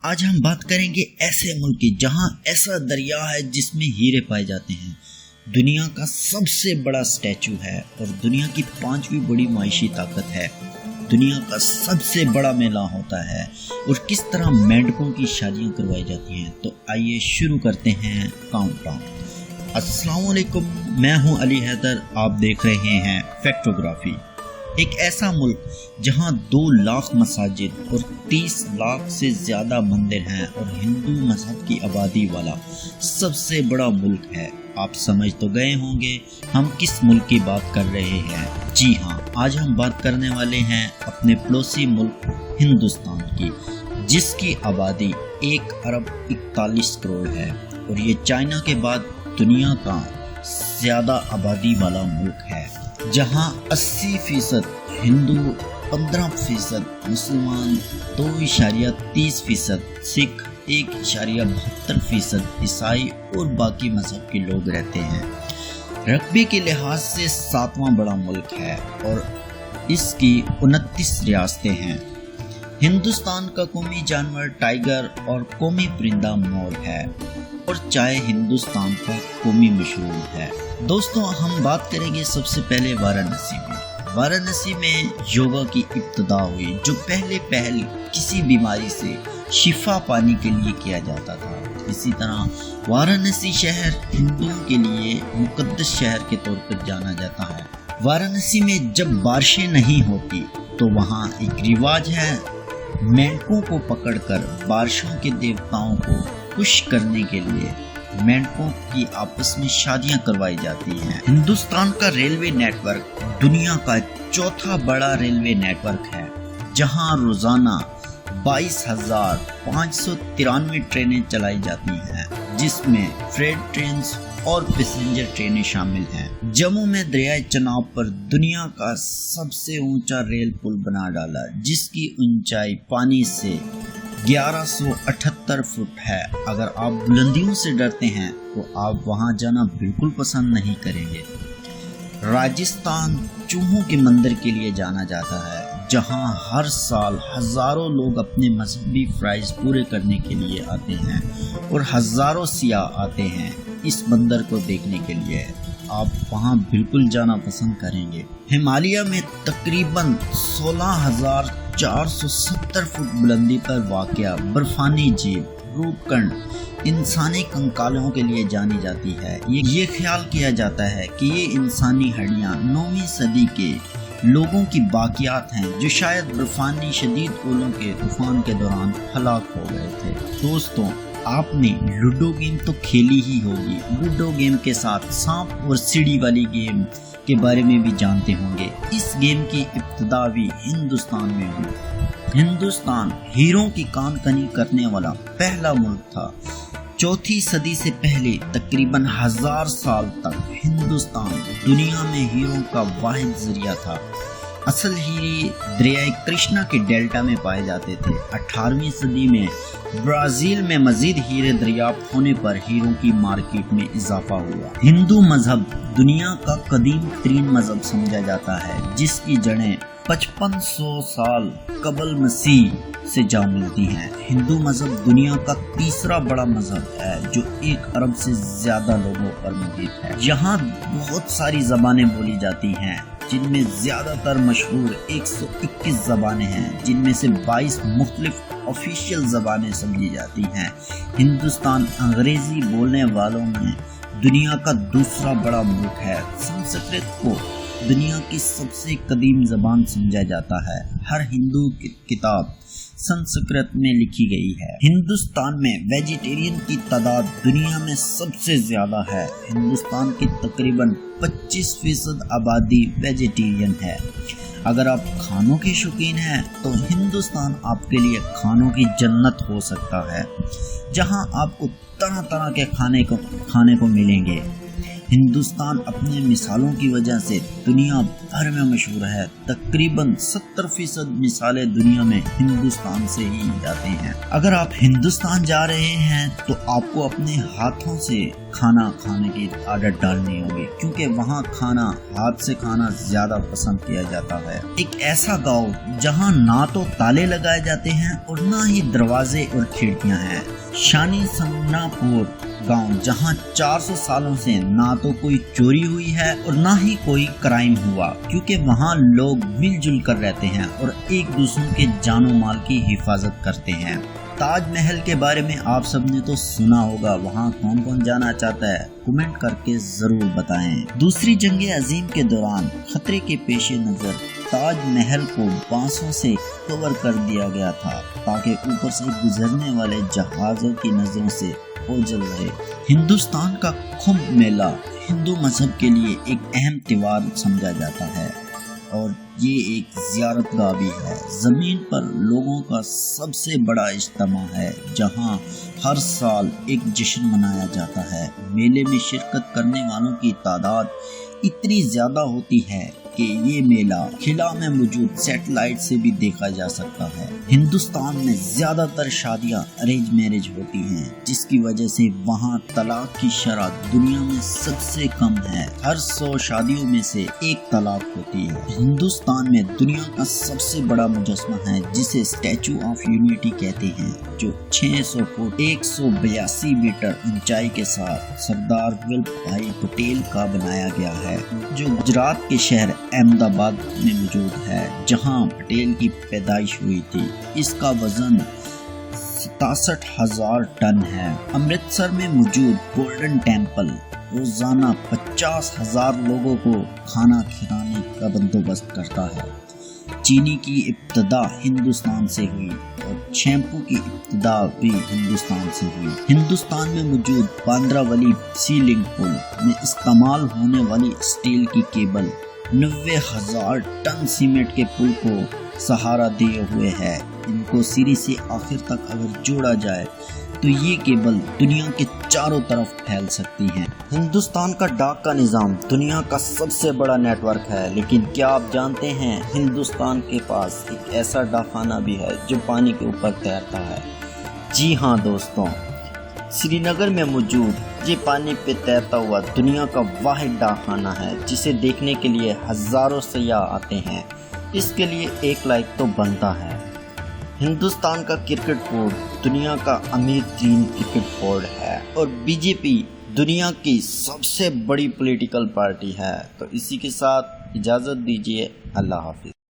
آج ہم بات کریں گے ایسے ملک کی جہاں ایسا دریا ہے جس میں ہیرے پائے جاتے ہیں، دنیا کا سب سے بڑا اسٹیچو ہے اور دنیا کی 5ویں بڑی معاشی طاقت ہے، دنیا کا سب سے بڑا میلہ ہوتا ہے اور کس طرح مینڈکوں کی شادیاں کروائی جاتی ہیں۔ تو آئیے شروع کرتے ہیں کاؤنٹ ڈاؤن۔ السلام علیکم، میں ہوں علی حیدر، آپ دیکھ رہے ہیں فیکٹوگرافی۔ ایک ایسا ملک جہاں 2 لاکھ مساجد اور 30 لاکھ سے زیادہ مندر ہیں اور ہندو مذہب کی آبادی والا سب سے بڑا ملک ہے۔ آپ سمجھ تو گئے ہوں گے ہم کس ملک کی بات کر رہے ہیں۔ جی ہاں، آج ہم بات کرنے والے ہیں اپنے پڑوسی ملک ہندوستان کی، جس کی آبادی 1 ارب 41 کروڑ ہے اور یہ چائنا کے بعد دنیا کا زیادہ آبادی والا ملک ہے، جہاں 80% ہندو، 15% مسلمان، 2.30% سکھ، 1.72% عیسائی اور باقی مذہب کے لوگ رہتے ہیں۔ رقبے کے لحاظ سے 7واں بڑا ملک ہے اور اس کی 29 ریاستیں ہیں۔ ہندوستان کا قومی جانور ٹائیگر اور قومی پرندہ مور ہے اور چائے ہندوستان کا قومی مشروب ہے۔ دوستوں، ہم بات کریں گے سب سے پہلے وارانسی میں۔ وارانسی میں یوگا کی ابتدا ہوئی، جو پہل کسی بیماری سے شفا پانے کے لیے کیا جاتا تھا۔ اسی طرح وارانسی شہر ہندوؤں کے لیے مقدس شہر کے طور پر جانا جاتا ہے۔ وارانسی میں جب بارشیں نہیں ہوتی تو وہاں ایک رواج ہے، مینڈکوں کو پکڑ کر بارشوں کے دیوتاؤں کو خوش کرنے کے لیے مینڈکوں کی آپس میں شادیاں کروائی جاتی ہیں۔ ہندوستان کا ریلوے نیٹ ورک دنیا کا 4تھا بڑا ریلوے نیٹ ورک ہے، جہاں روزانہ 22,593 ٹرینیں چلائی جاتی ہیں، جس میں فریٹ ٹرینز اور پیسنجر ٹرینیں شامل ہیں۔ جموں میں دریائے چناب پر دنیا کا سب سے اونچا ریل پل بنا ڈالا، جس کی اونچائی پانی سے 1178 فٹ ہے۔ اگر آپ بلندیوں سے ڈرتے ہیں تو آپ وہاں جانا بالکل پسند نہیں کریں گے۔ راجستھان چوہوں کے مندر کے لیے جانا جاتا ہے، جہاں ہر سال ہزاروں لوگ اپنے مذہبی فرائض پورے کرنے کے لیے آتے ہیں اور ہزاروں سیاح آتے ہیں اس مندر کو دیکھنے کے لیے۔ آپ وہاں بالکل جانا پسند کریں گے۔ ہمالیہ میں تقریباً 16,470 فٹ بلندی پر واقع برفانی جھیل روپ کنڈ انسانی کنکالوں کے لیے جانی جاتی ہے۔ یہ خیال کیا جاتا ہے کہ یہ انسانی ہڈیاں 9ویں صدی کے لوگوں کی باقیات ہیں، جو شاید برفانی شدید اولوں کے طوفان کے دوران ہلاک ہو گئے تھے۔ دوستوں، آپ نے لوڈو گیم تو کھیلی ہی ہوگی۔ لوڈو گیم کے ساتھ سانپ اور سیڑھی والی گیم کے بارے میں بھی جانتے ہوں گے۔ اس گیم کی ابتدا بھی ہندوستان میں ہوئی۔ ہندوستان ہیروں کی کان کنی کرنے والا پہلا ملک تھا۔ 4تھی صدی سے پہلے تقریباً 1000 سال تک ہندوستان دنیا میں ہیروں کا واحد ذریعہ تھا۔ اصل ہیرے دریائے کرشنا کے ڈیلٹا میں پائے جاتے تھے۔ 18ویں صدی میں برازیل میں مزید ہیرے دریافت ہونے پر ہیروں کی مارکیٹ میں اضافہ ہوا۔ ہندو مذہب دنیا کا قدیم ترین مذہب سمجھا جاتا ہے، جس کی جڑیں 5500 سال قبل مسیح سے جا ملتی ہیں۔ ہندو مذہب دنیا کا 3را بڑا مذہب ہے، جو 1 ارب سے زیادہ لوگوں پر محیط ہے۔ یہاں بہت ساری زبانیں بولی جاتی ہیں، جن میں زیادہ تر مشہور 121 زبانیں ہیں، جن میں سے 22 مختلف آفیشیل زبانیں سمجھی جاتی ہیں۔ ہندوستان انگریزی بولنے والوں میں دنیا کا 2سرا بڑا ملک ہے۔ سنسکرت کو دنیا کی سب سے قدیم زبان سمجھا جاتا ہے۔ ہر ہندو کتاب سنسکرت میں لکھی گئی ہے۔ ہندوستان میں ویجیٹیرین کی تعداد دنیا میں سب سے زیادہ ہے۔ ہندوستان کی تقریباً 25% آبادی ویجیٹیرین ہے۔ اگر آپ کھانوں کے شوقین ہیں تو ہندوستان آپ کے لیے کھانوں کی جنت ہو سکتا ہے، جہاں آپ کو طرح طرح کے کھانے کو ملیں گے۔ ہندوستان اپنے مثالوں کی وجہ سے دنیا بھر میں مشہور ہے۔ تقریباً 70% مثالیں دنیا میں ہندوستان سے ہی جاتے ہیں۔ اگر آپ ہندوستان جا رہے ہیں تو آپ کو اپنے ہاتھوں سے کھانا کھانے کی عادت ڈالنی ہوگی، کیونکہ وہاں کھانا ہاتھ سے کھانا زیادہ پسند کیا جاتا ہے۔ ایک ایسا گاؤں جہاں نہ تو تالے لگائے جاتے ہیں اور نہ ہی دروازے اور کھڑکیاں ہیں، شانی سنگنا پور گاؤں، جہاں 400 سالوں سے نہ تو کوئی چوری ہوئی ہے اور نہ ہی کوئی کرائم ہوا، کیونکہ وہاں لوگ مل جل کر رہتے ہیں اور ایک دوسروں کے جان و مال کی حفاظت کرتے ہیں۔ تاج محل کے بارے میں آپ سب نے تو سنا ہوگا، وہاں کون کون جانا چاہتا ہے؟ کمنٹ کر کے ضرور بتائیں۔ دوسری جنگ عظیم کے دوران خطرے کے پیش نظر تاج محل کو بانسوں سے کور کر دیا گیا تھا تاکہ اوپر سے گزرنے والے جہازوں کی نظروں سے اوجھل رہے۔ ہندوستان کا کمبھ میلہ ہندو مذہب کے لیے ایک اہم تہوار سمجھا جاتا ہے اور یہ ایک زیارت گاہ بھی ہے۔ زمین پر لوگوں کا سب سے بڑا اجتماع ہے، جہاں ہر سال ایک جشن منایا جاتا ہے۔ میلے میں شرکت کرنے والوں کی تعداد اتنی زیادہ ہوتی ہے کہ یہ میلہ خلا میں موجود سیٹلائٹ سے بھی دیکھا جا سکتا ہے۔ ہندوستان میں زیادہ تر شادیاں ارینج میرج ہوتی ہیں، جس کی وجہ سے وہاں طلاق کی شرح دنیا میں سب سے کم ہے۔ ہر 100 شادیوں میں سے ایک طلاق ہوتی ہے۔ ہندوستان میں دنیا کا سب سے بڑا مجسمہ ہے جسے اسٹیچو آف یونٹی کہتے ہیں، جو 600 فٹ 182 میٹر اونچائی کے ساتھ سردار ولبھ بھائی پٹیل کا بنایا گیا ہے، جو گجرات کے شہر احمد آباد میں موجود ہے، جہاں پٹیل کی پیدائش ہوئی تھی۔ اس کا وزن 67,000 ٹن ہے۔ امرتسر میں موجود گولڈن ٹیمپل روزانہ 50,000 لوگوں کو کھانا کھلانے کا بندوبست کرتا ہے۔ چینی کی ابتدا ہندوستان سے ہوئی اور شیمپو کی ابتدا بھی ہندوستان سے ہوئی۔ ہندوستان میں موجود باندرا ولی سیلنگ پل میں استعمال ہونے والی اسٹیل کی کیبل 90,000 ٹن سیمنٹ کے پل کو سہارا دیے ہوئے ہے۔ ان کو سری سے آخر تک اگر جوڑا جائے تو یہ کیبل دنیا کے چاروں طرف پھیل سکتی ہیں۔ ہندوستان کا ڈاک کا نظام دنیا کا سب سے بڑا نیٹ ورک ہے، لیکن کیا آپ جانتے ہیں ہندوستان کے پاس ایک ایسا ڈاک خانہ بھی ہے جو پانی کے اوپر تیرتا ہے؟ جی ہاں دوستوں، سری نگر میں موجود یہ پانی پہ تیرتا ہوا دنیا کا واحد ڈاک خانہ ہے، جسے دیکھنے کے لیے ہزاروں سیاح آتے ہیں۔ اس کے لیے ایک لائق تو بنتا ہے۔ ہندوستان کا کرکٹ بورڈ دنیا کا امیر ترین کرکٹ بورڈ ہے اور BJP دنیا کی سب سے بڑی پولیٹیکل پارٹی ہے۔ تو اسی کے ساتھ اجازت دیجیے، اللہ حافظ۔